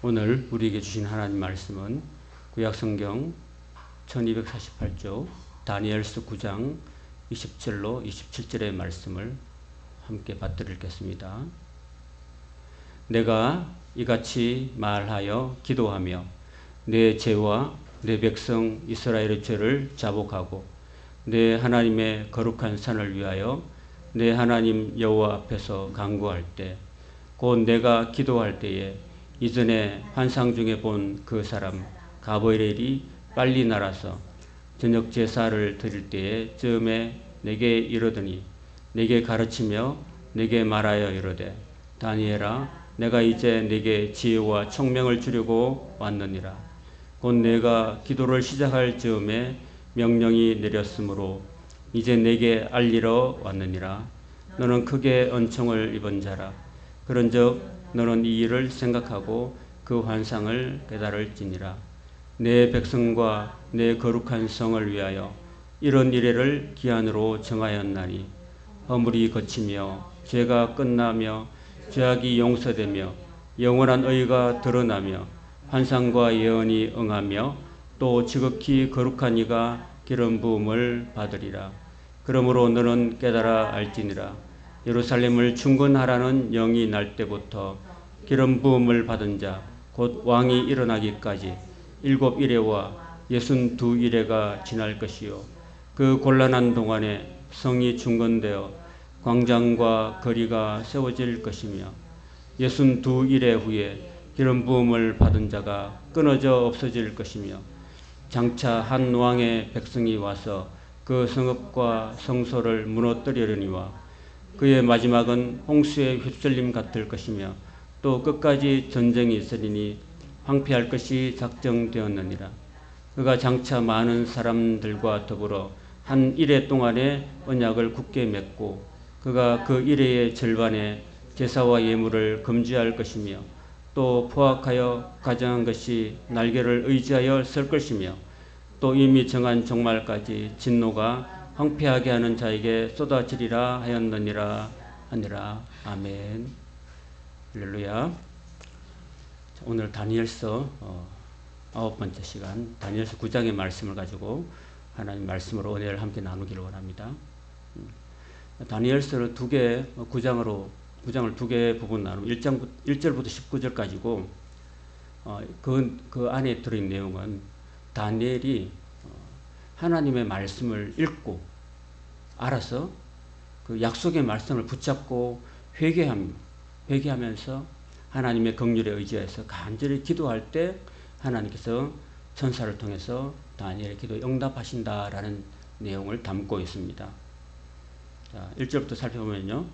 오늘 우리에게 주신 하나님 말씀은 구약성경 1248쪽 다니엘서 9장 27로 27절의 말씀을 함께 받들겠습니다. 내가 이같이 말하여 기도하며 내 죄와 내 백성 이스라엘의 죄를 자복하고 내 하나님의 거룩한 산을 위하여 내 하나님 여호와 앞에서 간구할 때 곧 내가 기도할 때에 이전에 환상 중에 본 그 사람 가브리엘이 빨리 날아서 저녁 제사를 드릴 때에 즈음에 내게 이르더니 내게 가르치며 내게 말하여 이르되 다니엘아 내가 이제 내게 지혜와 총명을 주려고 왔느니라. 곧 내가 기도를 시작할 즈음에 명령이 내렸으므로 이제 내게 알리러 왔느니라. 너는 크게 은총을 입은 자라. 그런즉 너는 이 일을 생각하고 그 환상을 깨달을지니라. 내 백성과 내 거룩한 성을 위하여 이런 이래를 기한으로 정하였나니 허물이 거치며 죄가 끝나며 죄악이 용서되며 영원한 의가 드러나며 환상과 예언이 응하며 또 지극히 거룩한 이가 기름 부음을 받으리라. 그러므로 너는 깨달아 알지니라. 예루살렘을 중건하라는 영이 날 때부터 기름 부음을 받은 자 곧 왕이 일어나기까지 7이레와 62이레가 지날 것이요 그 곤란한 동안에 성이 중건되어 광장과 거리가 세워질 것이며 62이레 후에 기름 부음을 받은 자가 끊어져 없어질 것이며 장차 한 왕의 백성이 와서 그 성읍과 성소를 무너뜨리려니와 그의 마지막은 홍수의 휩쓸림 같을 것이며 또 끝까지 전쟁이 있으리니 황폐할 것이 작정되었느니라. 그가 장차 많은 사람들과 더불어 한 이레 동안에 언약을 굳게 맺고 그가 그 이레의 절반에 제사와 예물을 금지할 것이며 또 포악하여 가정한 것이 날개를 의지하여 설 것이며 또 이미 정한 종말까지 진노가 황폐하게 하는 자에게 쏟아지리라 하였느니라 하니라. 아멘. 할렐루야. 오늘 다니엘서 9번째 시간 다니엘서 9장의 말씀을 가지고 하나님 말씀으로 은혜를 함께 나누기를 원합니다. 다니엘서를 9장을 두 개 부분 나누고 1절부터 19절까지고 그 안에 들어있는 내용은 다니엘이 하나님의 말씀을 읽고 알아서 그 약속의 말씀을 붙잡고 회개하면서 하나님의 긍휼에 의지해서 간절히 기도할 때 하나님께서 천사를 통해서 다니엘의 기도에 응답하신다라는 내용을 담고 있습니다. 자, 1절부터 살펴보면요.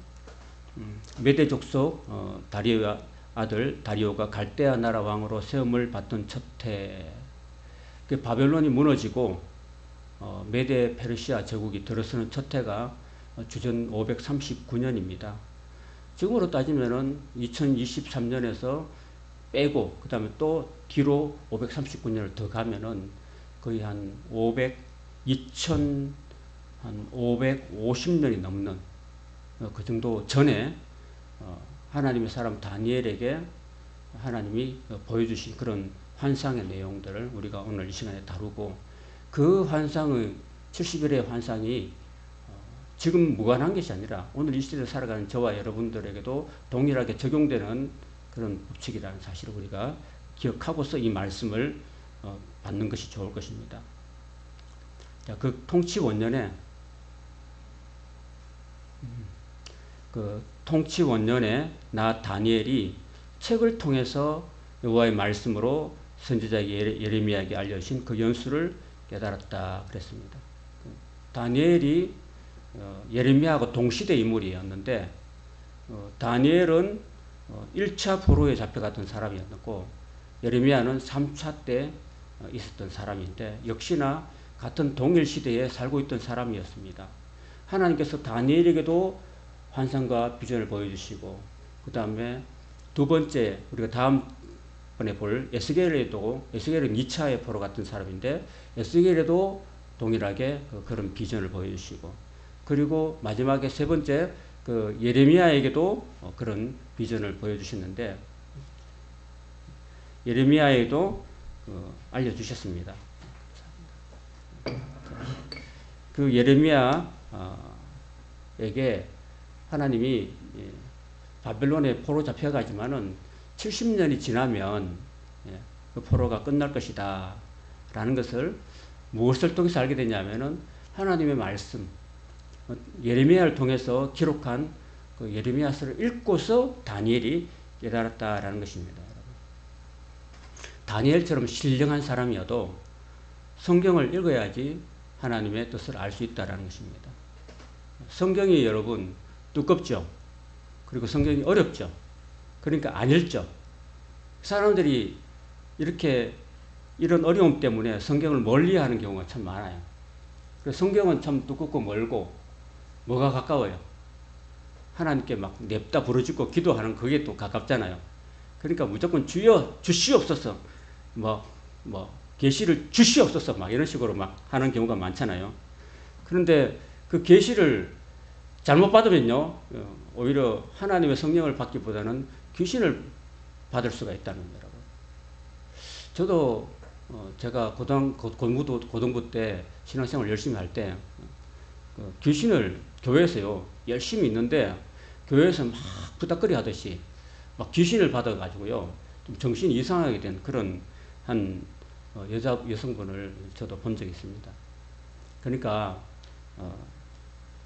메대 족속 다리오의 아들 다리오가 갈대아 나라 왕으로 세움을 받던 첫 해, 바벨론이 무너지고 메대 페르시아 제국이 들어서는 첫 해가 주전 539년입니다. 지금으로 따지면은 2023년에서 빼고 그 다음에 또 뒤로 539년을 더 가면은 거의 한 550년이 넘는 그 정도 전에 하나님의 사람 다니엘에게 하나님이 보여주신 그런 환상의 내용들을 우리가 오늘 이 시간에 다루고 그 환상의 70일의 환상이 지금 무관한 것이 아니라 오늘 이 시대에 살아가는 저와 여러분들에게도 동일하게 적용되는 그런 법칙이라는 사실을 우리가 기억하고서 이 말씀을 받는 것이 좋을 것입니다. 자, 그 통치 원년에 나 다니엘이 책을 통해서 여호와의 말씀으로 선지자 예레미야에게 알려주신 그 연수를 깨달았다 그랬습니다. 다니엘이 예레미야하고 동시대 인물이었는데 다니엘은 1차 포로에 잡혀갔던 사람이었고 예레미야는 3차 때 있었던 사람인데 역시나 같은 동일 시대에 살고 있던 사람이었습니다. 하나님께서 다니엘에게도 환상과 비전을 보여주시고 그 다음에 두 번째 우리가 다음번에 볼 에스겔은 2차의 포로 같은 사람인데 에스겔에도 동일하게 그런 비전을 보여주시고 그리고 마지막에 세 번째 그 예레미야에게도 그런 비전을 보여주셨는데 예레미야에도 알려주셨습니다. 그 예레미야에게 하나님이 바벨론에 포로 잡혀가지만은 70년이 지나면 그 포로가 끝날 것이다 라는 것을 무엇을 통해서 알게 되냐면은 하나님의 말씀, 예레미야를 통해서 기록한 그 예레미야서를 읽고서 다니엘이 깨달았다라는 것입니다. 다니엘처럼 신령한 사람이어도 성경을 읽어야지 하나님의 뜻을 알 수 있다는 것입니다. 성경이 여러분 두껍죠. 그리고 성경이 어렵죠. 그러니까 안 읽죠. 사람들이 이렇게 이런 어려움 때문에 성경을 멀리하는 경우가 참 많아요. 그래서 성경은 참 두껍고 멀고 뭐가 가까워요? 하나님께 막 냅다 부르짖고 기도하는 그게 또 가깝잖아요. 그러니까 무조건 주여 주시옵소서 계시를 주시옵소서 막 이런 식으로 막 하는 경우가 많잖아요. 그런데 그 계시를 잘못 받으면요 오히려 하나님의 성령을 받기보다는 귀신을 받을 수가 있다는 거라고. 저도 제가 고등부 때 신앙생활 열심히 할 때 귀신을 교회에서요 열심히 있는데 교회에서 막 부닥거리 하듯이 막 귀신을 받아가지고요 좀 정신이 이상하게 된 그런 한 여성분을 저도 본 적이 있습니다. 그러니까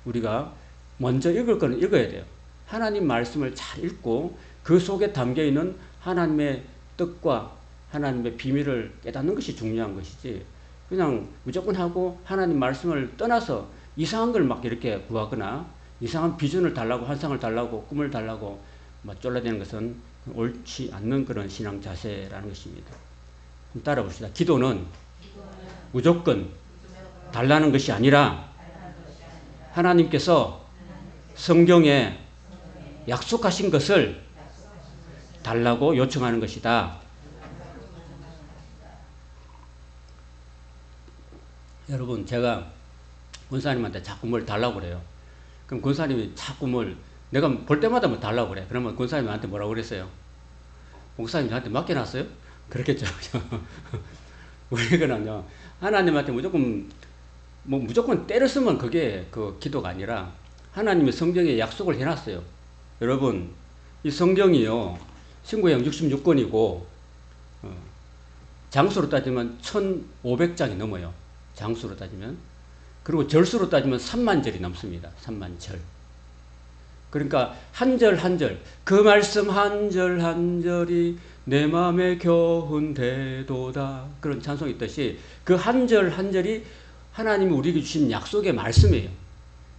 우리가 먼저 읽을 거는 읽어야 돼요. 하나님 말씀을 잘 읽고 그 속에 담겨있는 하나님의 뜻과 하나님의 비밀을 깨닫는 것이 중요한 것이지 그냥 무조건 하고 하나님 말씀을 떠나서 이상한 걸 막 이렇게 구하거나 이상한 비전을 달라고 환상을 달라고 꿈을 달라고 막 쫄라대는 것은 옳지 않는 그런 신앙 자세라는 것입니다. 한번 따라 봅시다. 기도는 무조건 달라는 것이 아니라 하나님께서 성경에 약속하신 것을 달라고 요청하는 것이다. 여러분 제가 권사님한테 자꾸 뭘 달라고 그래요. 그럼 권사님이 자꾸 뭘 내가 볼 때마다 뭐 달라고 그래. 그러면 권사님한테 뭐라고 그랬어요? 목사님 저한테 맡겨놨어요? 그렇겠죠. 우리는요 하나님한테 무조건 때려 쓰면 그게 그 기도가 아니라 하나님의 성경에 약속을 해놨어요. 여러분 이 성경이요 신구약 66권이고 장수로 따지면 1500장이 넘어요. 장수로 따지면. 그리고 절수로 따지면 3만 절이 넘습니다. 3만 절. 그러니까 한 절 한 절, 그 말씀 한 절 한 절이 내 마음에 겨운대도다. 그런 찬송이 있듯이 그 한 절 한 절이 하나님이 우리에게 주신 약속의 말씀이에요.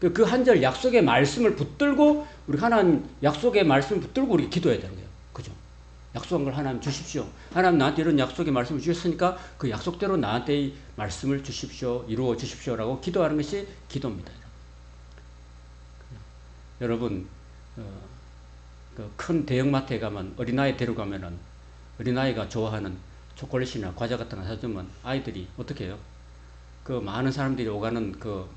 그 한 절 약속의 말씀을 붙들고 우리 하나님 약속의 말씀을 붙들고 우리 기도해야 되는 거예요. 그죠? 약속한 걸 하나님 주십시오. 하나님 나한테 이런 약속의 말씀을 주셨으니까 그 약속대로 나한테 이 말씀을 주십시오. 이루어 주십시오라고 기도하는 것이 기도입니다. 여러분 큰 대형마트에 가면 어린아이 데려가면은 어린아이가 좋아하는 초콜릿이나 과자 같은 거 사주면 아이들이 어떻게 해요? 그 많은 사람들이 오가는 그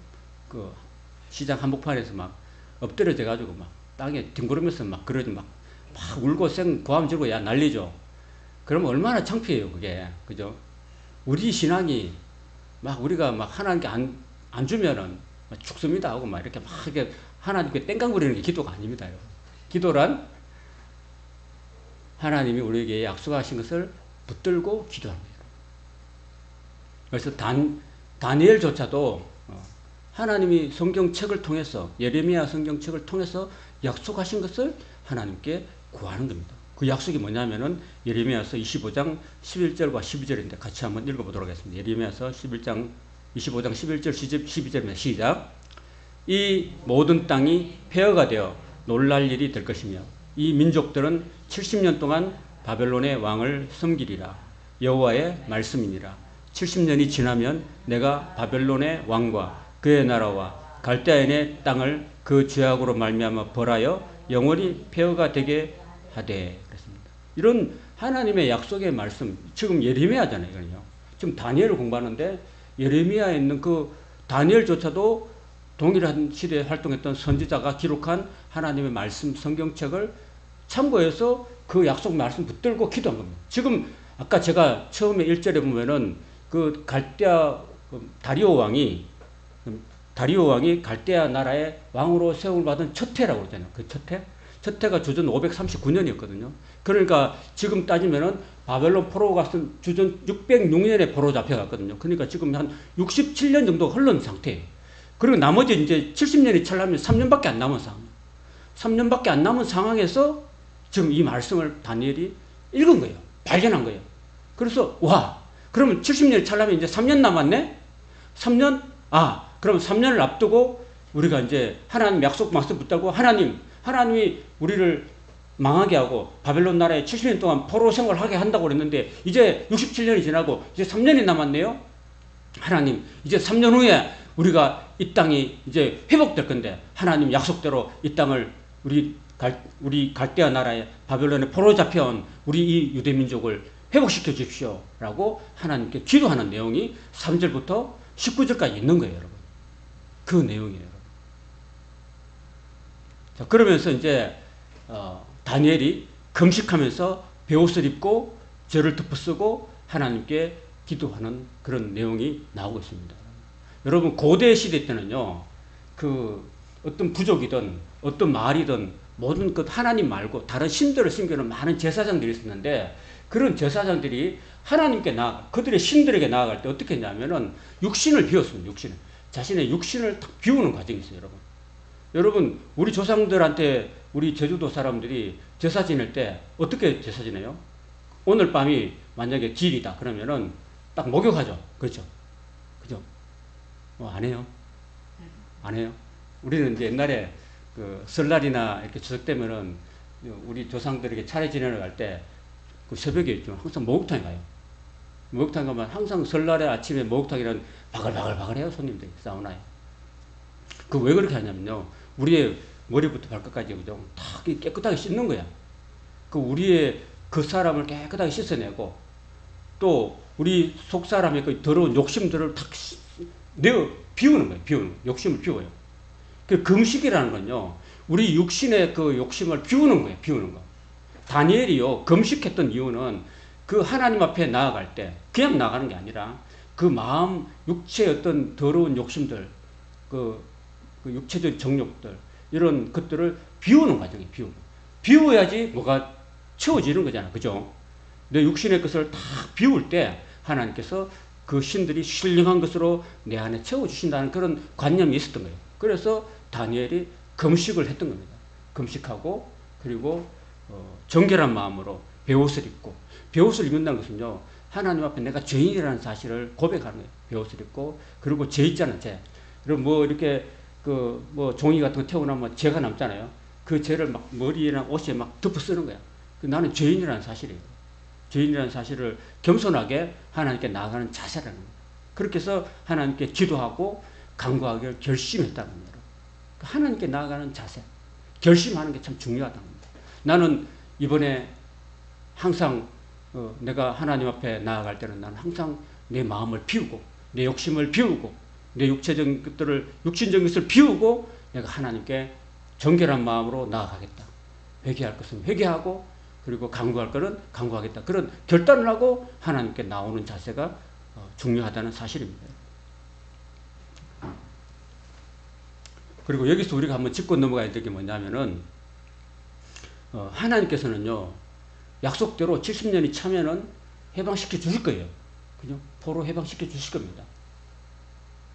시장 한복판에서 막 엎드려져 가지고 막 땅에 뒹구르면서 막 그러지 막 울고 고함 지르고 야 난리죠. 그러면 얼마나 창피해요 그게. 그죠? 우리 신앙이 막 우리가 막 하나님께 안 주면은 막 죽습니다 하고 막 이렇게 하나님께 땡깡부리는 게 기도가 아닙니다. 여러분. 기도란 하나님이 우리에게 약속하신 것을 붙들고 기도합니다. 그래서 다니엘조차도 하나님이 성경책을 통해서 예레미야 성경책을 통해서 약속하신 것을 하나님께 구하는 겁니다. 그 약속이 뭐냐면은 예레미야서 25장 11절과 12절인데 같이 한번 읽어보도록 하겠습니다. 예레미야서 25장 11절 12절입니다. 시작. 이 모든 땅이 폐허가 되어 놀랄 일이 될 것이며 이 민족들은 70년 동안 바벨론의 왕을 섬기리라. 여호와의 말씀이니라. 70년이 지나면 내가 바벨론의 왕과 그의 나라와 갈대아인의 땅을 그 죄악으로 말미암아 벌하여 영원히 폐허가 되게 하되. 그랬습니다. 이런 하나님의 약속의 말씀, 지금 예레미야잖아요. 이거는요. 지금 다니엘을 공부하는데 예레미야에 있는 그 다니엘조차도 동일한 시대에 활동했던 선지자가 기록한 하나님의 말씀 성경책을 참고해서 그 약속 말씀 붙들고 기도한 겁니다. 지금 아까 제가 처음에 1절에 보면은 그 갈대아 다리오 왕이 갈대아 나라의 왕으로 세움을 받은 첫 해라고 그러잖아요. 그 첫 해? 첫 해가 주전 539년이었거든요. 그러니까 지금 따지면은 바벨론 포로가 쓴 주전 606년에 포로 잡혀갔거든요. 그러니까 지금 한 67년 정도 흘른 상태예요. 그리고 나머지 이제 70년이 찰나면 3년밖에 안 남은 상황. 3년밖에 안 남은 상황에서 지금 이 말씀을 다니엘이 읽은 거예요. 발견한 거예요. 그래서 와, 그러면 70년이 찰나면 이제 3년 남았네? 3년? 그럼 3년을 앞두고 우리가 이제 하나님 약속 말씀 붙들고 하나님이 우리를 망하게 하고 바벨론 나라에 70년 동안 포로 생활하게 한다고 그랬는데 이제 67년이 지나고 이제 3년이 남았네요. 하나님, 이제 3년 후에 우리가 이 땅이 이제 회복될 건데 하나님 약속대로 이 땅을 우리 갈대아 나라에 바벨론에 포로 잡혀온 우리 이 유대민족을 회복시켜 주십시오 라고 하나님께 기도하는 내용이 3절부터 19절까지 있는 거예요, 여러분. 그 내용이에요, 여러분. 자, 그러면서 이제 다니엘이 금식하면서 베옷을 입고 절을 덮어쓰고 하나님께 기도하는 그런 내용이 나오고 있습니다. 여러분, 고대 시대 때는요, 그 어떤 부족이든 어떤 마을이든 모든 것 하나님 말고 다른 신들을 섬기는 많은 제사장들이 있었는데, 그런 제사장들이 하나님께 그들의 신들에게 나아갈 때 어떻게 했냐면은 육신을 비웠습니다. 자신의 육신을 딱 비우는 과정이 있어요, 여러분. 여러분, 우리 조상들한테 우리 제주도 사람들이 제사 지낼 때 어떻게 제사 지내요? 오늘 밤이 만약에 기일이다 그러면은 딱 목욕하죠. 그렇죠? 그죠? 안 해요? 안 해요? 우리는 이제 옛날에 그 설날이나 이렇게 추석 때면은 우리 조상들에게 차례 지내러 갈 때 그 새벽에 좀 항상 목욕탕에 가요. 목욕탕 가면 항상 설날에 아침에 목욕탕이란 바글바글바글해요, 손님들이 사우나에. 그 왜 그렇게 하냐면요, 우리의 머리부터 발끝까지 그죠? 다 깨끗하게 씻는 거야. 우리의 그 사람을 깨끗하게 씻어내고 또 우리 속 사람의 그 더러운 욕심들을 탁 비우는 거예요. 욕심을 비워요. 그 금식이라는 건요, 우리 육신의 그 욕심을 비우는 거예요. 비우는 거. 다니엘이요, 금식했던 이유는 그 하나님 앞에 나아갈 때 그냥 나가는 게 아니라 그 마음, 육체의 어떤 더러운 욕심들, 그 육체적 정욕들, 이런 것들을 비우는 과정이에요. 비워야지 뭐가 채워지는 거잖아. 그죠? 내 육신의 것을 다 비울 때 하나님께서 그 신들이 신령한 것으로 내 안에 채워주신다는 그런 관념이 있었던 거예요. 그래서 다니엘이 금식을 했던 겁니다. 금식하고 그리고 정결한 마음으로 베옷을 입고, 베옷을 입는다는 것은요, 하나님 앞에 내가 죄인이라는 사실을 고백하는 거예요. 베옷을 입고, 그리고 죄 있잖아요, 죄. 그리고 뭐 이렇게 종이 같은 거 태우나면 죄가 남잖아요. 그 죄를 막 머리나 옷에 막 덮어 쓰는 거야. 나는 죄인이라는 사실이에요. 죄인이라는 사실을 겸손하게 하나님께 나아가는 자세라는 거예요. 그렇게 해서 하나님께 기도하고 간구하기를 결심했다는 거예요. 하나님께 나아가는 자세, 결심하는 게 참 중요하다는 겁니다. 나는 이번에 항상 내가 하나님 앞에 나아갈 때는 나는 항상 내 마음을 비우고 내 욕심을 비우고 내 육체적인 것들을, 육신적인 것을 비우고 내가 하나님께 정결한 마음으로 나아가겠다. 회개할 것은 회개하고 그리고 간구할 것은 간구하겠다. 그런 결단을 하고 하나님께 나오는 자세가 중요하다는 사실입니다. 그리고 여기서 우리가 한번 짚고 넘어가야 될 게 뭐냐면은 하나님께서는요, 약속대로 70년이 차면은 해방시켜 주실 거예요. 그죠? 포로 해방시켜 주실 겁니다.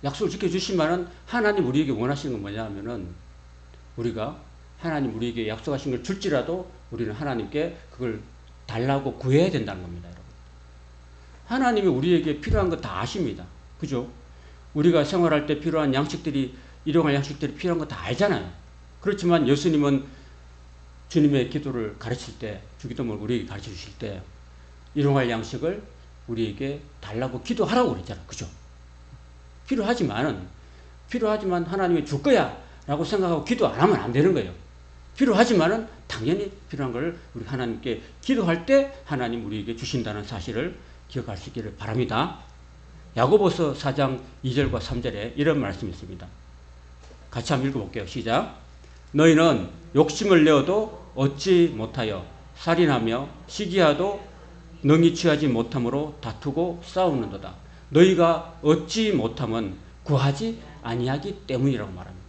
약속을 지켜주시면은 하나님 우리에게 원하시는 건 뭐냐 하면은 우리가 하나님 우리에게 약속하신 걸 줄지라도 우리는 하나님께 그걸 달라고 구해야 된다는 겁니다, 여러분. 하나님이 우리에게 필요한 거 다 아십니다. 그죠? 우리가 생활할 때 필요한 양식들이, 일용할 양식들이 필요한 거 다 알잖아요. 그렇지만 예수님은 주님의 기도를 가르칠 때, 주기도문을 우리에게 가르쳐 주실 때 일용할 양식을 우리에게 달라고 기도하라고 그랬잖아요. 그죠? 필요하지만 하나님이 줄 거야 라고 생각하고 기도 안 하면 안 되는 거예요. 필요하지만은 당연히 필요한 걸 우리 하나님께 기도할 때 하나님 우리에게 주신다는 사실을 기억하시기를 바랍니다. 야고보서 4장 2절과 3절에 이런 말씀이 있습니다. 같이 한번 읽어볼게요. 시작. 너희는 욕심을 내어도 얻지 못하여 살인하며 시기하도 능히 취하지 못함으로 다투고 싸우는도다. 너희가 얻지 못함은 구하지 아니하기 때문이라고 말합니다.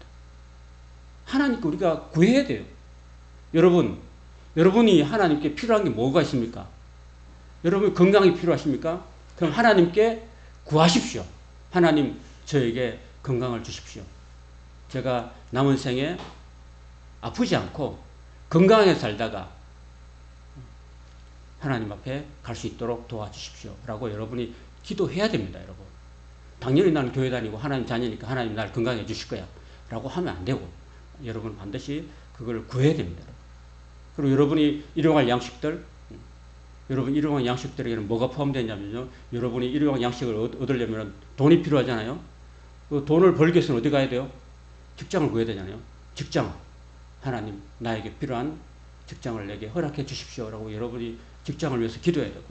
하나님께 우리가 구해야 돼요. 여러분이 하나님께 필요한 게 뭐가 있습니까? 여러분 건강이 필요하십니까? 그럼 하나님께 구하십시오. 하나님 저에게 건강을 주십시오. 제가 남은 생에 아프지 않고 건강하게 살다가 하나님 앞에 갈 수 있도록 도와주십시오. 라고 여러분이 기도해야 됩니다. 여러분. 당연히 나는 교회 다니고 하나님 자녀니까 하나님 날 건강해 주실 거야. 라고 하면 안 되고 여러분 반드시 그걸 구해야 됩니다. 그리고 여러분이 일용할 양식들, 여러분 일용할 양식들에게는 뭐가 포함되냐면요. 여러분이 일용할 양식을 얻으려면 돈이 필요하잖아요. 그 돈을 벌기 위해서는 어디 가야 돼요? 직장을 구해야 되잖아요. 직장. 하나님 나에게 필요한 직장을 내게 허락해 주십시오. 라고 여러분이 직장을 위해서 기도해야 되고,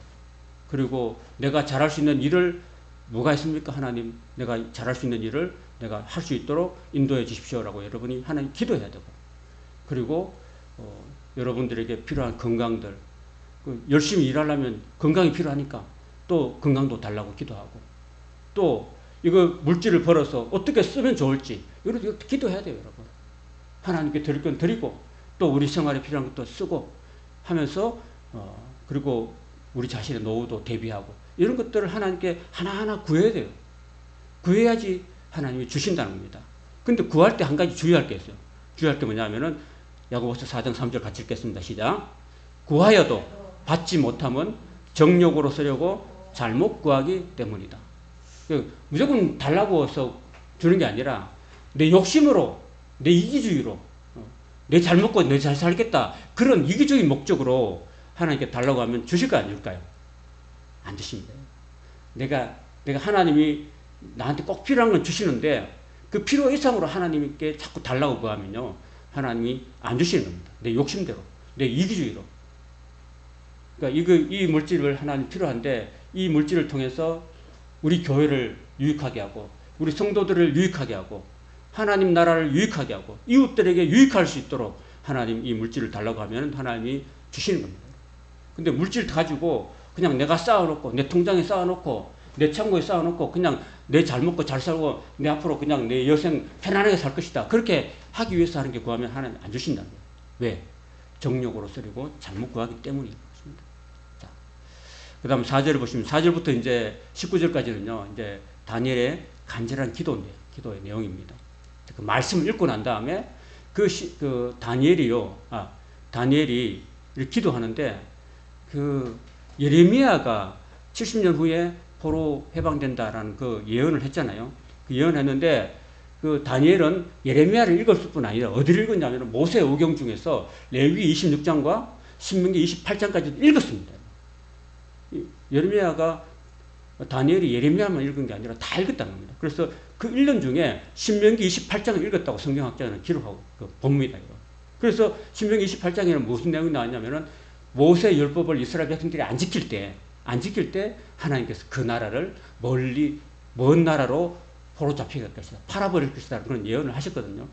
그리고 내가 잘할 수 있는 일을 뭐가 있습니까? 하나님 내가 잘할 수 있는 일을 내가 할 수 있도록 인도해 주십시오. 라고 여러분이 하나님 기도해야 되고, 그리고 여러분들에게 필요한 건강들, 열심히 일하려면 건강이 필요하니까 또 건강도 달라고 기도하고, 또 이거 물질을 벌어서 어떻게 쓰면 좋을지 이거 기도해야 돼요. 여러분. 하나님께 드릴 건 드리고 또 우리 생활에 필요한 것도 쓰고 하면서 그리고 우리 자신의 노후도 대비하고 이런 것들을 하나님께 하나하나 구해야 돼요. 구해야지 하나님이 주신다는 겁니다. 근데 구할 때 한 가지 주의할 게 있어요. 주의할 게 뭐냐면은 야고보서 4장 3절 같이 읽겠습니다. 시작. 구하여도 받지 못함은 정욕으로 쓰려고 잘못 구하기 때문이다. 무조건 달라고 해서 주는 게 아니라 내 욕심으로, 내 이기주의로, 내 잘 먹고 내 잘 살겠다, 그런 이기적인 목적으로 하나님께 달라고 하면 주실까 안 줄까요? 안 주십니다. 내가 하나님이 나한테 꼭 필요한 건 주시는데 그 필요 이상으로 하나님께 자꾸 달라고 구하면요, 하나님이 안 주시는 겁니다. 내 욕심대로, 내 이기주의로. 그러니까 이 물질을 하나님 필요한데 이 물질을 통해서 우리 교회를 유익하게 하고 우리 성도들을 유익하게 하고 하나님 나라를 유익하게 하고 이웃들에게 유익할 수 있도록 하나님 이 물질을 달라고 하면 하나님이 주시는 겁니다. 근데 물질 가지고 그냥 내가 쌓아놓고 내 통장에 쌓아놓고 내 창고에 쌓아놓고 그냥 내 잘 먹고 잘 살고 내 앞으로 그냥 내 여생 편안하게 살 것이다, 그렇게 하기 위해서 하는 게 구하면 하나님 안 주신다는 거예요. 왜? 정욕으로 쓰려고 잘못 구하기 때문인 것입니다. 자, 그 다음 4절을 보시면 4절부터 이제 19절까지는요 이제 다니엘의 간절한 기도인데요, 기도의 내용입니다. 그 말씀을 읽고 난 다음에 다니엘이 기도하는데 그 예레미야가 70년 후에 포로 해방된다라는 그 예언을 했잖아요. 그 예언했는데 그 다니엘은 예레미야를 읽었을 뿐 아니라 어디를 읽었냐면 모세 오경 중에서 레위기 26장과 신명기 28장까지 읽었습니다. 예레미야가 다니엘이 예레미야만 읽은 게 아니라 다 읽었다는 겁니다. 그래서 그 1년 중에 신명기 28장을 읽었다고 성경학자는 기록하고 봅니다. 그래서 신명기 28장에는 무슨 내용이 나왔냐면은 모세 율법을 이스라엘 백성들이 안 지킬 때 하나님께서 그 나라를 먼 나라로 포로 잡히게 할 것이다, 팔아버릴 것이다, 그런 예언을 하셨거든요.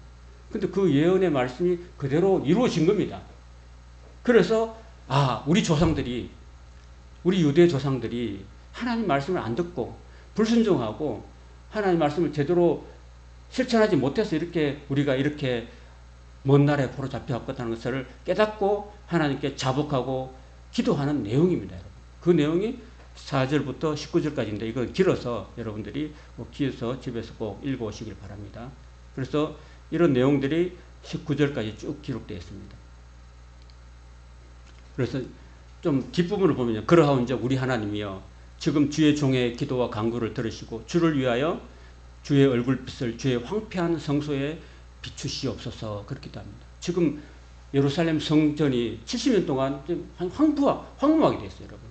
근데 그 예언의 말씀이 그대로 이루어진 겁니다. 그래서 우리 유대 조상들이 하나님 말씀을 안 듣고 불순종하고 하나님 말씀을 제대로 실천하지 못해서 우리가 이렇게 먼 나라에 포로 잡혀왔다는 것을 깨닫고 하나님께 자복하고 기도하는 내용입니다. 여러분. 그 내용이 4절부터 19절까지인데 이건 길어서 여러분들이 길어서 집에서 꼭 읽어오시길 바랍니다. 그래서 이런 내용들이 19절까지 쭉 기록되어 있습니다. 그래서 좀 뒷부분을 보면요, 그러하온즉 우리 하나님이여 지금 주의 종의 기도와 간구를 들으시고 주를 위하여 주의 얼굴빛을 주의 황폐한 성소에 비추시옵소서, 그렇게 합니다. 지금 예루살렘 성전이 70년 동안 황무하게 됐어요, 여러분.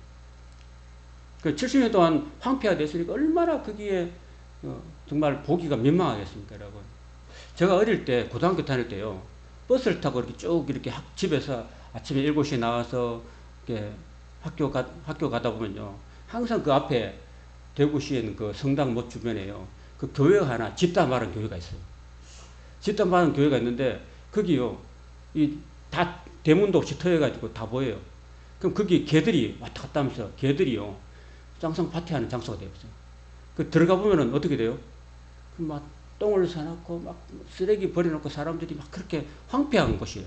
그 70년 동안 황폐가 됐으니까 얼마나 거기에 정말 보기가 민망하겠습니까, 여러분. 제가 어릴 때 고등학교 다닐 때요, 버스를 타고 이렇게 집에서 아침에 7시에 나와서 이렇게 학교 가다 보면요, 항상 그 앞에 대구시에 있는 그 성당 못 주변에요, 그 교회가 하나, 집담하는 교회가 있어요. 집담하는 교회가 있는데 거기요, 다 대문도 없이 터여가지고 다 보여요. 그럼 거기 개들이 왔다 갔다 하면서 개들이요. 쌍쌍 파티하는 장소가 되었어요. 그 들어가 보면은 어떻게 돼요? 막 똥을 사놓고 막 쓰레기 버려놓고 사람들이 막 그렇게 황폐한 곳이에요.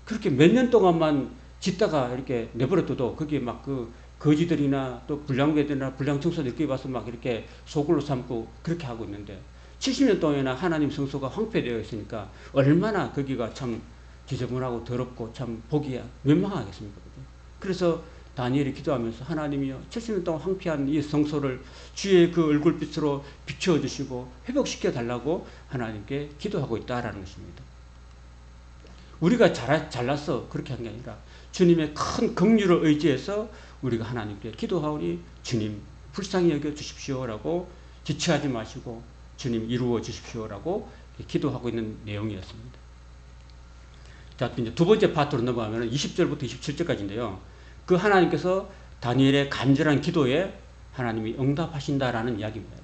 그렇게 몇 년 동안만 짓다가 이렇게 내버려둬도 거기에 막 그 거지들이나 또 불량배들이나 불량청소들이 거기 와서 막 이렇게 소굴로 삼고 그렇게 하고 있는데 70년 동안이나 하나님 성소가 황폐되어 있으니까 얼마나 거기가 참 지저분하고 더럽고 참 보기 민망하겠습니까? 그래서 다니엘이 기도하면서 하나님이여 70년 동안 황폐한 이 성소를 주의 그 얼굴빛으로 비추어 주시고 회복시켜 달라고 하나님께 기도하고 있다라는 것입니다. 우리가 잘나서 그렇게 한 게 아니라 주님의 큰 긍휼을 의지해서 우리가 하나님께 기도하오니 주님 불쌍히 여겨 주십시오라고 지체하지 마시고 주님 이루어 주십시오라고 기도하고 있는 내용이었습니다. 자, 이제 두 번째 파트로 넘어가면 20절부터 27절까지인데요. 그 하나님께서 다니엘의 간절한 기도에 하나님이 응답하신다라는 이야기입니다.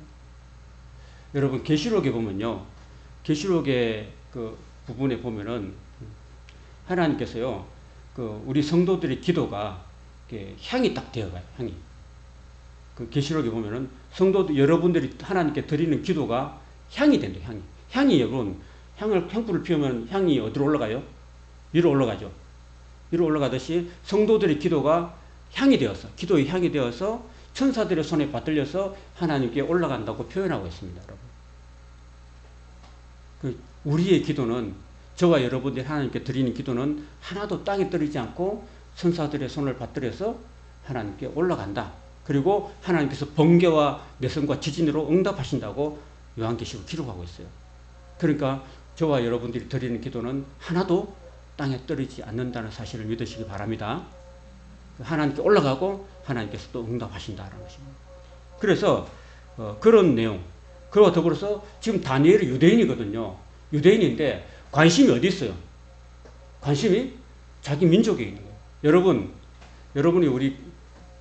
여러분 계시록에 보면요. 계시록의 그 부분에 보면은 하나님께서요. 그 우리 성도들의 기도가 향이 딱 되어가요. 향이. 그 계시록에 보면은 성도들 여러분들이 하나님께 드리는 기도가 향이 된다. 향이. 향이 여러분 향불을 피우면 향이 어디로 올라가요? 위로 올라가죠. 위로 올라가듯이 성도들의 기도가 향이 되어서 기도의 향이 되어서 천사들의 손에 받들려서 하나님께 올라간다고 표현하고 있습니다. 여러분. 그 우리의 기도는 저와 여러분들이 하나님께 드리는 기도는 하나도 땅에 떨어지지 않고 천사들의 손을 받들여서 하나님께 올라간다. 그리고 하나님께서 번개와 내성과 지진으로 응답하신다고 요한계시록 기록하고 있어요. 그러니까 저와 여러분들이 드리는 기도는 하나도 땅에 떨어지지 않는다는 사실을 믿으시기 바랍니다. 하나님께 올라가고 하나님께서 또 응답하신다는 것입니다. 그래서 그런 내용 그와 더불어서 지금 다니엘이 유대인이거든요. 유대인인데 관심이 어디 있어요? 관심이 자기 민족에 있는 거예요. 여러분이 우리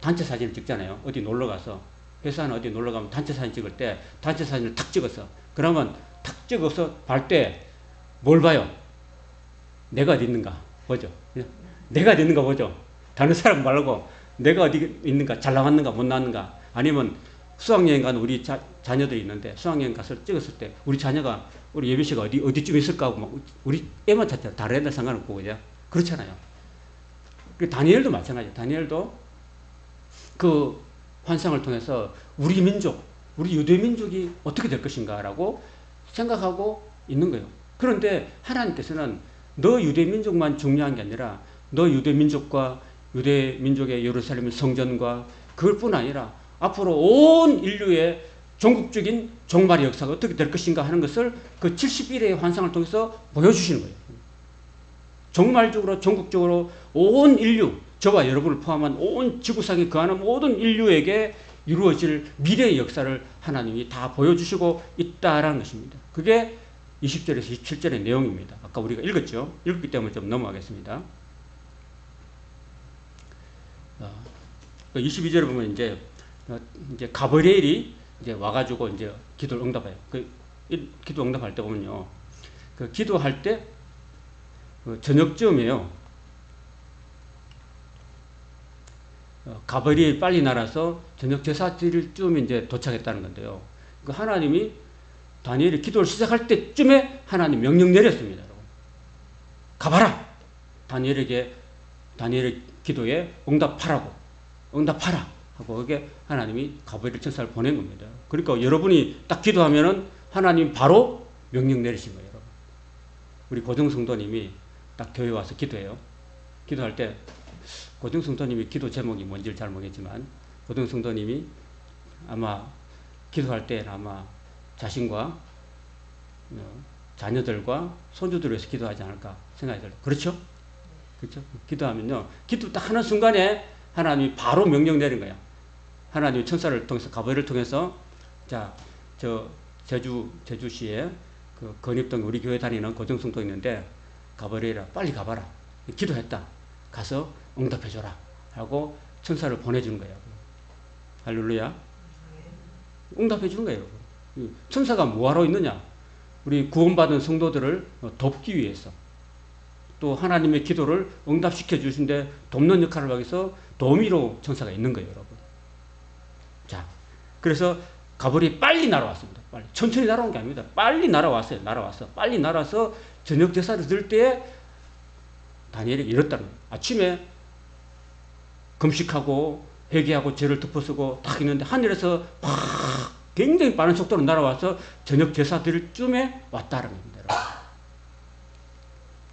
단체 사진을 찍잖아요. 어디 놀러가서 회사나 어디 놀러가면 단체 사진 찍을 때 단체 사진을 탁 찍었어. 그러면 탁 찍어서 발 때 뭘 봐요? 내가 어디 있는가 보죠. 내가 어디 있는가 보죠. 다른 사람 말고 내가 어디 있는가, 잘 나왔는가 못 나왔는가. 아니면 수학여행 간 우리 자녀들이 있는데 수학여행 가서 찍었을 때 우리 자녀가 우리 예비 씨가 어디쯤 있을까 하고 막 우리 애만 찾잖아. 다른 애들 상관없고 그죠? 그렇잖아요. 다니엘도 마찬가지예요. 다니엘도 그 환상을 통해서 우리 민족, 우리 유대 민족이 어떻게 될 것인가라고 생각하고 있는 거예요. 그런데 하나님께서는 너 유대 민족만 중요한 게 아니라 너 유대 민족과 유대 민족의 예루살렘 성전과 그것뿐 아니라 앞으로 온 인류의 종국적인 종말의 역사가 어떻게 될 것인가 하는 것을 그 71회의 환상을 통해서 보여주시는 거예요. 종말적으로 종국적으로 온 인류, 저와 여러분을 포함한 온 지구상에 거하는 모든 인류에게 이루어질 미래의 역사를 하나님이 다 보여주시고 있다라는 것입니다. 그게 20절에서 27절의 내용입니다. 아까 우리가 읽었죠? 읽었기 때문에 좀 넘어가겠습니다. 22절에 보면 이제 가브리엘이 이제 와가지고 이제 기도를 응답해요. 기도 응답할 때 보면요. 그 기도할 때 저녁쯤이에요. 가브리엘 빨리 날아서 저녁 제사 드릴 쯤에 이제 도착했다는 건데요. 그 하나님이 다니엘이 기도를 시작할 때쯤에 하나님 명령 내렸습니다. 여러분. 가봐라! 다니엘의 기도에 응답하라 하고 그게 하나님이 가브리엘 천사를 보낸 겁니다. 그러니까 여러분이 딱 기도하면은 하나님 바로 명령 내리신 거예요. 여러분. 우리 고등성도님이 딱 교회 와서 기도해요. 기도할 때 고등성도님이 기도 제목이 뭔지를 잘 모르겠지만 고등성도님이 아마 기도할 때는 아마 자신과 자녀들과 손주들을 위해서 기도하지 않을까 생각이 들어요. 그렇죠? 그렇죠? 기도하면요. 기도 딱 하는 순간에 하나님이 바로 명령 내린 거야. 하나님이 천사를 통해서 가브리엘을 통해서 자, 저 제주시에 그 건입동 우리 교회 다니는 고등성도 있는데 가브리엘아 빨리 가봐라. 기도했다. 가서 응답해줘라. 하고 천사를 보내주는 거예요. 할렐루야. 응답해주는 거예요. 천사가 뭐하러 있느냐? 우리 구원받은 성도들을 돕기 위해서 또 하나님의 기도를 응답시켜 주신데 돕는 역할을 하기 위해서 도미로 천사가 있는 거예요, 여러분. 자, 그래서 가볼이 빨리 날아왔습니다. 빨리. 천천히 날아온 게 아닙니다. 빨리 날아왔어요. 빨리 날아와서 저녁 제사를 드릴 때에 다니엘이 이랬다는 거예요. 아침에 금식하고 회개하고 죄를 덮어쓰고 딱 있는데 하늘에서 막 굉장히 빠른 속도로 날아와서 저녁 제사 드릴 쯤에 왔다는 겁니다.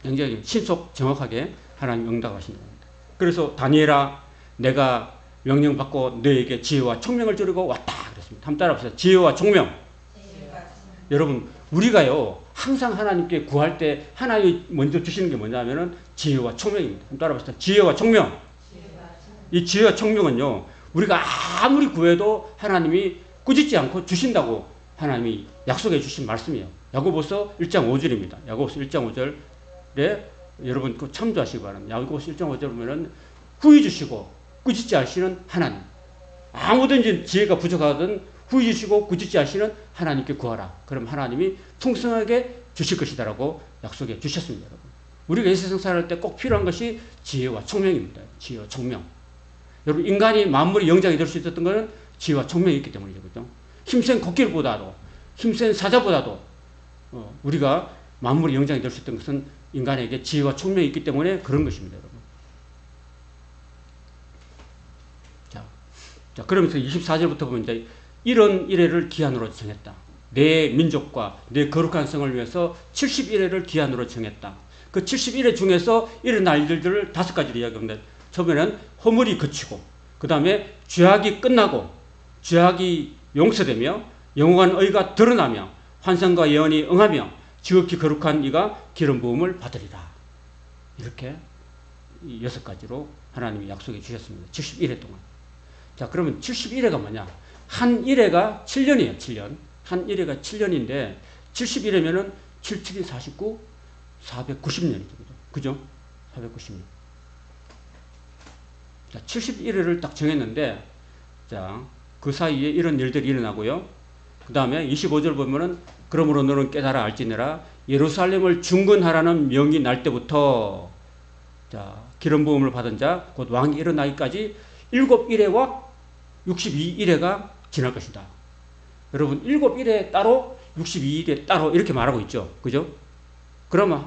굉장히 신속 정확하게 하나님 응답하시는 겁니다. 그래서 다니엘아, 내가 명령받고 너에게 지혜와 총명을 주려고 왔다 그랬습니다. 한번 따라합시다. 지혜와 총명. 여러분, 우리가요 항상 하나님께 구할 때 하나님이 먼저 주시는 게 뭐냐면은 지혜와 총명입니다. 한번 따라합시다. 지혜와 총명. 이 지혜와 총명은요, 우리가 아무리 구해도 하나님이 꾸짖지 않고 주신다고 하나님이 약속해 주신 말씀이에요. 야고보서 1장 5절입니다. 야고보서 1장 5절에 여러분 그 참조하시기 바랍니다. 야고보서 1장 5절 보면은 후히 주시고 꾸짖지 않으시는 하나님. 아무든지 지혜가 부족하든 후히 주시고 꾸짖지 않으시는 하나님께 구하라. 그럼 하나님이 풍성하게 주실 것이다라고 약속해 주셨습니다. 여러분. 우리가 이 세상 살아갈 때 꼭 필요한 것이 지혜와 총명입니다. 지혜와 총명. 여러분, 인간이 만물의 영장이 될 수 있었던 것은 지혜와 총명이 있기 때문이죠. 그죠? 힘센 코끼리보다도, 힘센 사자보다도, 우리가 만물의 영장이 될 수 있던 것은 인간에게 지혜와 총명이 있기 때문에 그런 것입니다, 여러분. 자, 그러면서 24절부터 보면 이제 이런 일회를 기한으로 정했다. 내 민족과 내 거룩한 성을 위해서 71회를 기한으로 정했다. 그 71회 중에서 일어날 일들을 5가지를 이야기합니다. 처음에는 허물이 그치고, 그 다음에 죄악이 끝나고, 죄악이 용서되며, 영원한 의가 드러나며, 환상과 예언이 응하며, 지극히 거룩한 이가 기름 부음을 받으리라. 이렇게 6가지로 하나님이 약속해 주셨습니다. 71회 동안. 자, 그러면 71회가 뭐냐? 한 1회가 7년이에요, 7년. 한 1회가 7년인데, 71회면은 77이 49, 490년이죠. 그죠? 490년. 자, 71회를 딱 정했는데, 자, 그 사이에 이런 일들이 일어나고요. 그 다음에 25절 보면은, 그러므로 너는 깨달아 알지니라, 예루살렘을 중건하라는 명이 날 때부터, 자, 기름 부음을 받은 자, 곧 왕이 일어나기까지 7일회와 62일회가 지날 것이다. 여러분, 7일회 따로, 62일회 따로 이렇게 말하고 있죠. 그죠? 그러면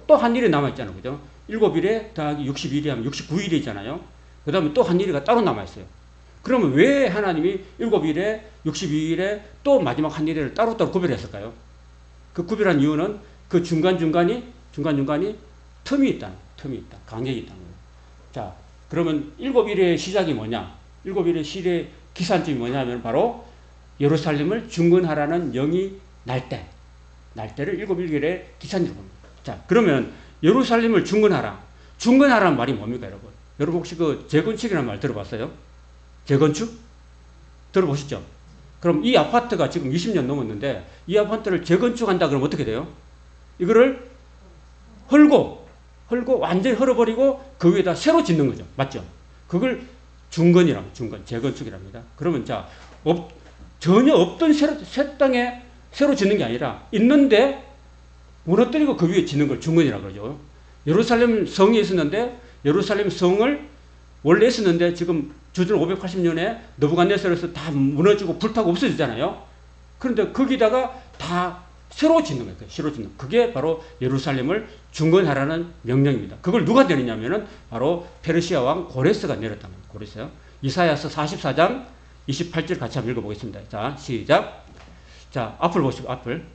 또 한 일이 남아있잖아요. 그죠? 7일회 더하기 62일이 하면 69일이잖아요. 그 다음에 또 한 일이가 따로 남아있어요. 그러면 왜 하나님이 7일에, 62일에 또 마지막 한 일을 따로따로 구별했을까요? 그 구별한 이유는 그 중간중간이 텀이 있다. 간격이 있다는 거예요. 자, 그러면 7일의 시작이 뭐냐? 7일의 시의 기산점이 뭐냐면 바로 예루살렘을 중건하라는 영이 날 때를 7일의 기산점으로 봅니다. 자, 그러면 예루살렘을 중건하라. 중건하라는 말이 뭡니까, 여러분? 여러분 혹시 그 재건축이라는 말 들어봤어요? 재건축? 들어보셨죠? 그럼 이 아파트가 지금 20년 넘었는데 이 아파트를 재건축한다 그러면 어떻게 돼요? 이거를 헐고 완전히 헐어버리고 그 위에다 새로 짓는 거죠. 맞죠? 그걸 중건, 재건축이랍니다. 그러면 자, 전혀 없던 새 땅에 새로 짓는 게 아니라 있는데 무너뜨리고 그 위에 짓는 걸 중건이라고 그러죠. 예루살렘 성이 있었는데 예루살렘 성을 원래 있었는데 지금 주전 580년에 느부갓네살에서 다 무너지고 불타고 없어지잖아요. 그런데 거기다가 다 새로 짓는 거예요. 새로 짓는. 그게 바로 예루살렘을 중건하라는 명령입니다. 그걸 누가 내리냐면은 바로 페르시아 왕 고레스가 내렸다는 거예요. 고레스. 이사야서 44장 28절 같이 한번 읽어보겠습니다. 자, 시작. 자, 앞을 보시고, 앞을.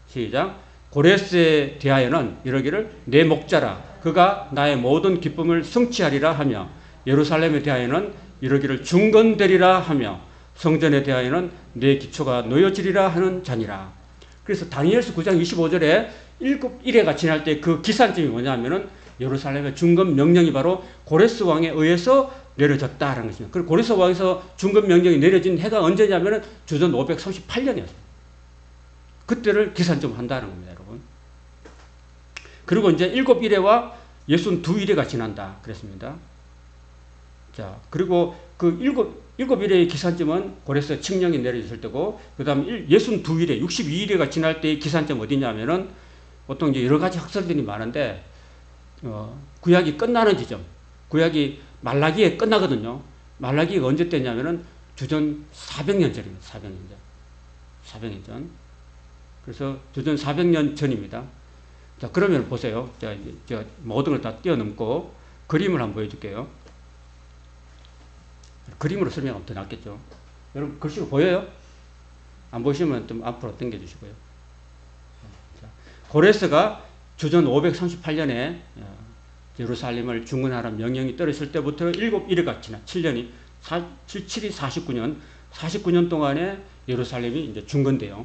시작. 고레스에 대하여는 이러기를 내 목자라 그가 나의 모든 기쁨을 성취하리라 하며 예루살렘에 대하여는 이러기를 중건되리라 하며 성전에 대하여는 내 기초가 놓여지리라 하는 자니라. 그래서 다니엘서 9장 25절에 7일회가 지날 때 그 기산점이 뭐냐면은 예루살렘의 중건 명령이 바로 고레스 왕에 의해서 내려졌다라는 것입니다. 그리고 고레스 왕에서 중건 명령이 내려진 해가 언제냐면은 주전 538년이었어요. 그때를 기산점 한다는 겁니다, 여러분. 그리고 이제 7일회와 62일회가 지난다 그랬습니다. 자, 그리고 그 7일회의 기산점은 고레스 칙령이 내려졌을 때고, 그 다음 62일회, 62일회가 지날 때의 기산점 어디냐면은 보통 이제 여러 가지 학설들이 많은데, 구약이 끝나는 지점, 구약이 말라기에 끝나거든요. 말라기가 언제 때냐면은 주전 400년 전입니다. 400년 전. 400년 전. 그래서 주전 400년 전입니다. 자, 그러면 보세요. 자, 이제 제가 모든 걸 다 뛰어넘고 그림을 한번 보여줄게요. 그림으로 설명하면 더 낫겠죠. 여러분, 글씨로 보여요? 안 보시면 좀 앞으로 당겨주시고요. 자, 고레스가 주전 538년에 예루살렘을 중건하라는 명령이 떨어졌을 때부터 7일가 지나 7년이 7이 49년 49년 동안에 예루살렘이 이제 중건돼요.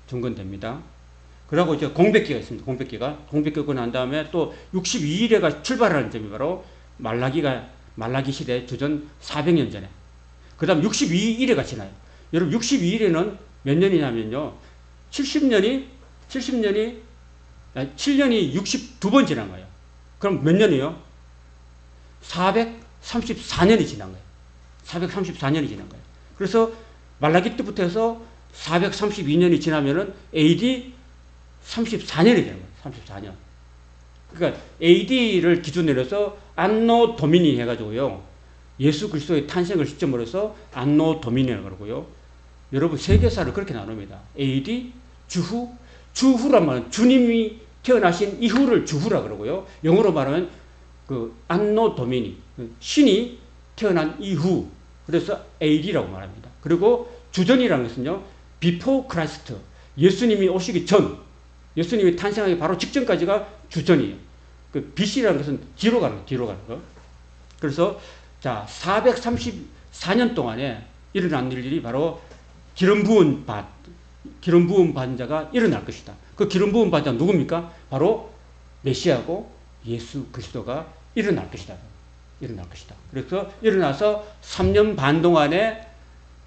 중건됩니다. 그리고 이제 공백기가 있습니다. 공백기가 난 다음에 또 62일에가 출발하는 점이 바로 말라기 시대 주전 400년 전에. 그 다음 62일에가 지나요. 여러분 62일에는 몇 년이냐면요. 7년이 62번 지난 거예요. 그럼 몇 년이요? 434년이 지난 거예요. 434년이 지난 거예요. 그래서 말라기 때부터 해서 432년이 지나면은 AD 34년이 되는 거예요. 34년. 그러니까 AD를 기준으로 해서 안노 도미니 해가지고요. 예수 그리스도의 탄생을 시점으로 해서 안노 도미니라고 그러고요. 여러분 세계사를 그렇게 나눕니다. AD, 주후란 말은 주님이 태어나신 이후를 주후라 그러고요. 영어로 말하면 그 안노 도미니, 신이 태어난 이후, 그래서 AD라고 말합니다. 그리고 주전이라는 것은요, before Christ, 예수님이 오시기 전, 예수님이 탄생하기 바로 직전까지가 주전이에요. 그 BC라는 것은 뒤로 가는 거. 그래서 자, 434년 동안에 일어난 일들이 바로 기름 부은 받은 자가 일어날 것이다. 그 기름 부은 받은 자가 누굽니까? 바로 메시아고 예수 그리스도가 일어날 것이다. 그래서 일어나서 3년 반 동안에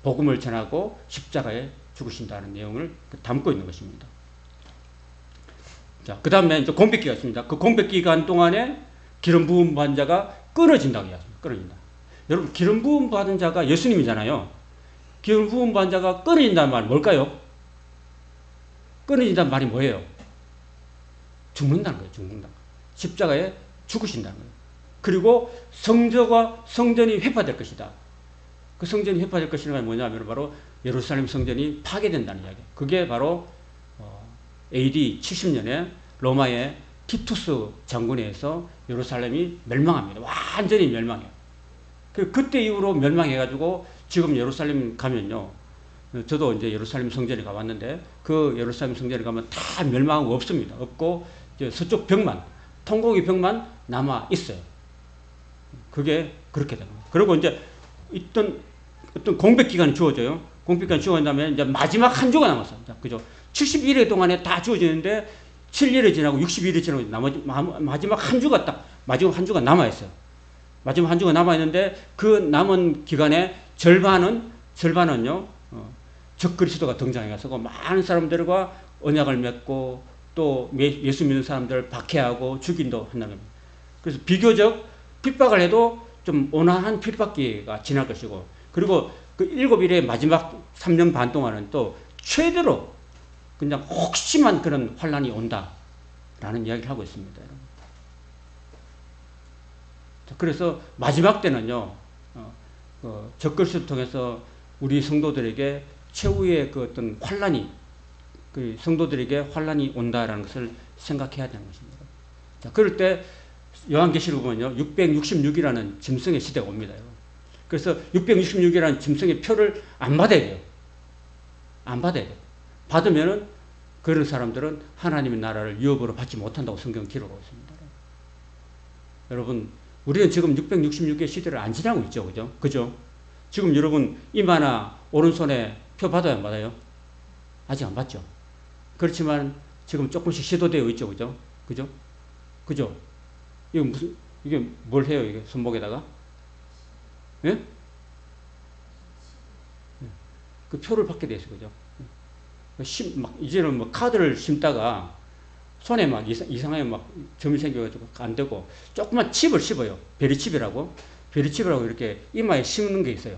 복음을 전하고 십자가에 죽으신다는 내용을 담고 있는 것입니다. 자, 그 다음에 이제 공백기가 있습니다. 그 공백기간 동안에 기름 부음 받은 자가 끊어진다고 이야기합니다. 끊어진다. 여러분, 기름 부음 받은 자가 예수님이잖아요. 기름 부음 받은 자가 끊어진다는 말은 뭘까요? 끊어진다는 말이 뭐예요? 죽는다는 거예요. 십자가에 죽으신다는 거예요. 그리고 성전이 회파될 것이다. 그 성전이 회파될 것이라는 게 뭐냐면 바로 예루살렘 성전이 파괴된다는 이야기예요. 그게 바로 AD 70년에 로마의 티투스 장군에 의해서 예루살렘이 멸망합니다. 완전히 멸망해요. 그때 이후로 멸망해가지고 지금 예루살렘 가면요. 저도 이제 예루살렘 성전에 가봤는데 그 예루살렘 성전에 가면 다 멸망하고 없습니다. 없고 이제 서쪽 벽만, 통곡의 벽만 남아 있어요. 그게 그렇게 됩니다. 그리고 이제 어떤 공백 기간이 주어져요. 공백 기간이 주어진 다음에 이제 마지막 한 주가 남았어요. 그죠? 71일 동안에 다 주어지는데 7일이 지나고 60일이 지나고 마지막 한 주가 남아있어요. 마지막 한 주가 남아있는데 그 남은 기간에 절반은요, 적그리스도가 등장해서 많은 사람들과 언약을 맺고 또 예수 믿는 사람들을 박해하고 죽인도 한다는 겁니다. 그래서 비교적 핍박을 해도 좀 온화한 핍박기가 지날 것이고, 그리고 그 7일의 마지막 3년 반 동안은 또 최대로 그냥 혹심한 그런 환란이 온다라는 이야기를 하고 있습니다. 그래서 마지막 때는요, 적그리스도를 통해서 우리 성도들에게 최후의 그 어떤 환란이, 그 성도들에게 환란이 온다라는 것을 생각해야 되는 것입니다. 자, 그럴 때 요한계시록 보면요, 666이라는 짐승의 시대가 옵니다. 그래서 666이라는 짐승의 표를 안 받아야 돼요. 안 받아야 돼요. 받으면은 그런 사람들은 하나님의 나라를 유업으로 받지 못한다고 성경 기록하고 있습니다. 여러분, 우리는 지금 666의 시대를 안 지나고 있죠. 그죠? 지금 여러분, 이마나 오른손에 표 받아요, 안 받아요? 아직 안 받죠. 그렇지만 지금 조금씩 시도되어 있죠. 그죠? 이게 뭘 해요, 이게 손목에다가? 예? 그 표를 받게 돼 있어요. 그죠? 이제는 뭐 카드를 심다가 손에 막 이상하게 막 점이 생겨가지고 안 되고 조그만 칩을 씹어요. 베리칩이라고 이렇게 이마에 심는 게 있어요.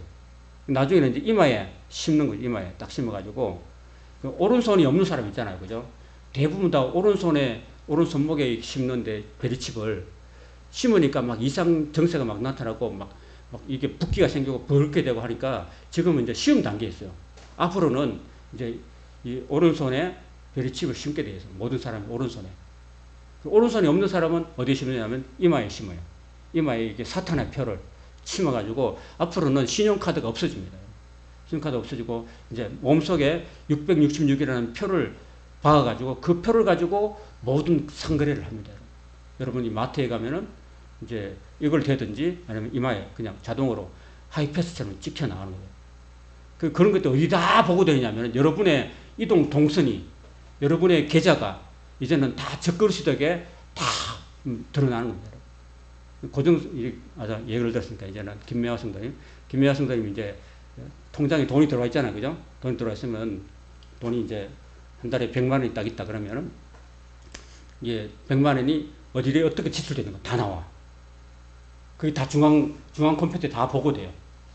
나중에는 이제 이마에 심는 거죠. 이마에 딱 심어가지고 그 오른손이 없는 사람 있잖아요. 그죠? 대부분 다 오른 손목에 심는데 베리칩을 심으니까 막 이상 증세가 막 나타나고 막 이게 붓기가 생기고 붉게 되고 하니까 지금은 이제 시험 단계에 있어요. 앞으로는 이제 이 오른손에 베리칩을 심게 돼 있어요. 모든 사람이 오른손에. 오른손이 없는 사람은 어디에 심느냐면 이마에 심어요. 이마에 이게 사탄의 표를 심어가지고 앞으로는 신용카드가 없어집니다. 신용카드 없어지고 이제 몸속에 666이라는 표를 박아가지고 그 표를 가지고 모든 상거래를 합니다. 여러분이 마트에 가면은 이제 이걸 대든지 아니면 이마에 그냥 자동으로 하이패스처럼 찍혀 나가는 거예요. 그런 것도 어디다 보고 되냐면 여러분의 이동 동선이 여러분의 계좌가 이제는 다 적그리스도에게 다 드러나는 겁니다. 고정, 예를 들었으니까 이제는 김매화 성도님 이제 통장에 돈이 들어와 있잖아요. 그죠? 돈이 들어와 있으면 돈이 이제 한 달에 100만 원이 딱 있다 그러면은 이게 100만 원이 어디에 어떻게 지출되는 거 다 나와. 그게 다 중앙 컴퓨터에 다 보고돼요.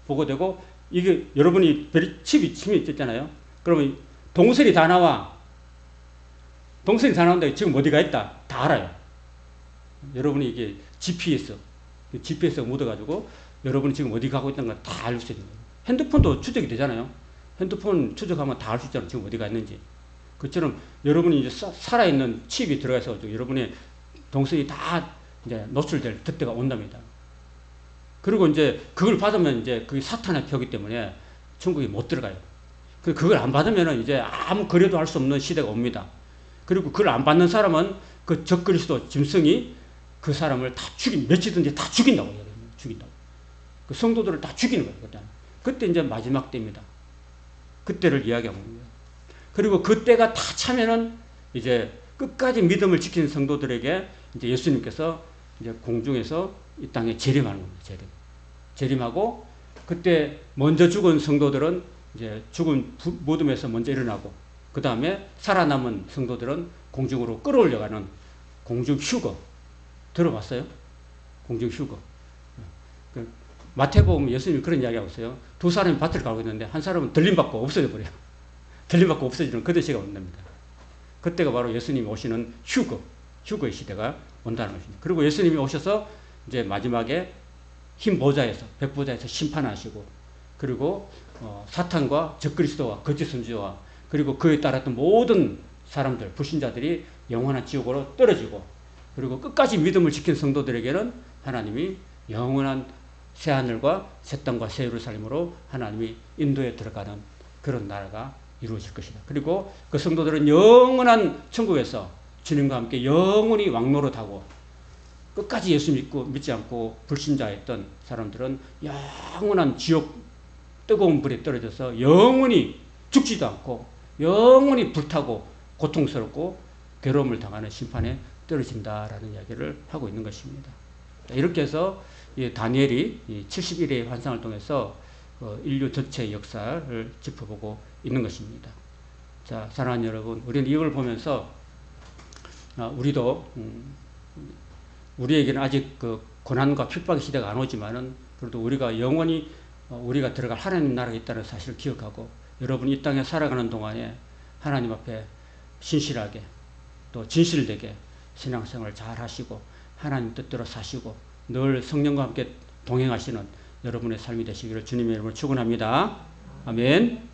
보고되고 이게 여러분이 칩이 있잖아요. 그러면 동선이 다 나와. 동선이 다 나온다. 지금 어디가 있다. 다 알아요. 여러분이 이게 GPS가 묻어가지고 여러분이 지금 어디 가고 있다는 걸 다 알 수 있는 거예요. 핸드폰도 추적이 되잖아요. 핸드폰 추적하면 다 알 수 있잖아요. 지금 어디가 있는지. 그처럼 여러분이 이제 살아있는 칩이 들어가서 여러분의 동선이 다 이제 노출될 때가 온답니다. 그리고 이제 그걸 받으면 이제 그게 사탄의 표기 때문에 천국에 못 들어가요. 그걸 안 받으면 이제 아무 거래도 할 수 없는 시대가 옵니다. 그리고 그걸 안 받는 사람은 그 적그리스도 짐승이 그 사람을 다 며칠든지 다 죽인다고. 죽인다고. 그 성도들을 다 죽이는 거예요. 그때 이제 마지막 때입니다. 그때를 이야기하고 있는 거예요. 그리고 그때가 다 차면은 이제 끝까지 믿음을 지키는 성도들에게 이제 예수님께서 이제 공중에서 이 땅에 재림하는 겁니다. 재림하고 그때 먼저 죽은 성도들은 이제 죽은 무덤에서 먼저 일어나고 그 다음에 살아남은 성도들은 공중으로 끌어올려가는 공중 휴거. 들어봤어요? 공중 휴거. 마태복음 예수님이 그런 이야기하고 있어요. 두 사람이 밭을 가고 있는데 한 사람은 들림받고 없어져 버려요. 들림받고 없어지는 그 시대가 온답니다. 그때가 바로 예수님이 오시는 휴거의 시대가 온다는 것입니다. 그리고 예수님이 오셔서 이제 마지막에 흰 보좌에서 백보좌에서 심판하시고 그리고 사탄과 적그리스도와 거짓 선지자와 그리고 그에 따랐던 모든 사람들 불신자들이 영원한 지옥으로 떨어지고 그리고 끝까지 믿음을 지킨 성도들에게는 하나님이 영원한 새하늘과 새 땅과 새 예루살렘으로 하나님이 인도에 들어가는 그런 나라가 이루어질 것이다. 그리고 그 성도들은 영원한 천국에서 주님과 함께 영원히 왕노릇하고 끝까지 예수 믿지 않고 불신자였던 사람들은 영원한 지옥 뜨거운 불에 떨어져서 영원히 죽지도 않고 영원히 불타고 고통스럽고 괴로움을 당하는 심판에 떨어진다라는 이야기를 하고 있는 것입니다. 이렇게 해서 다니엘이 71회의 환상을 통해서 인류 전체의 역사를 짚어보고 있는 것입니다. 자, 사랑하는 여러분, 우리는 이걸 보면서 우리도 우리에게는 아직 그 고난과 핍박의 시대가 안 오지만은 그래도 우리가 영원히 우리가 들어갈 하나님 나라에 있다는 사실을 기억하고 여러분이 이 땅에 살아가는 동안에 하나님 앞에 신실하게 또 진실되게 신앙생활을 잘 하시고 하나님 뜻대로 사시고 늘 성령과 함께 동행하시는 여러분의 삶이 되시기를 주님의 이름으로 축원합니다. 아멘.